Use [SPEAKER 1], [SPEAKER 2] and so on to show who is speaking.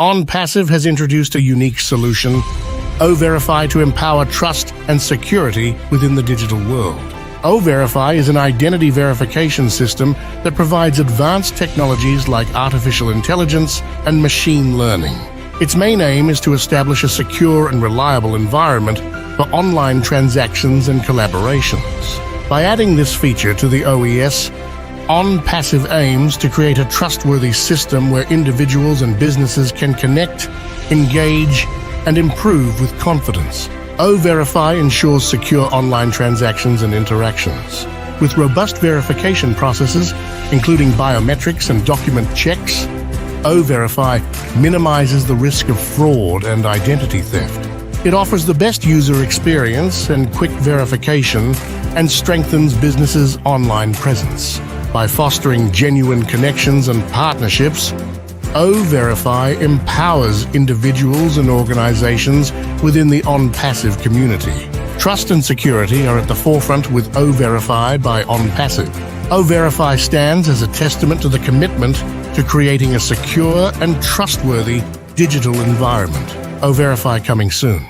[SPEAKER 1] Onpassive has introduced a unique solution, Overify, to empower trust and security within the digital world. Overify is an identity verification system that provides advanced technologies like artificial intelligence and machine learning. Its main aim is to establish a secure and reliable environment for online transactions and collaborations. By adding this feature to the OES, Onpassive aims to create a trustworthy system where individuals and businesses can connect, engage, and improve with confidence. Overify ensures secure online transactions and interactions. With robust verification processes, including biometrics and document checks, Overify minimizes the risk of fraud and identity theft. It offers the best user experience and quick verification and strengthens businesses' online presence. By fostering genuine connections and partnerships, Overify empowers individuals and organizations within the Onpassive community. Trust and security are at the forefront with Overify by Onpassive. Overify stands as a testament to the commitment to creating a secure and trustworthy digital environment. Overify coming soon.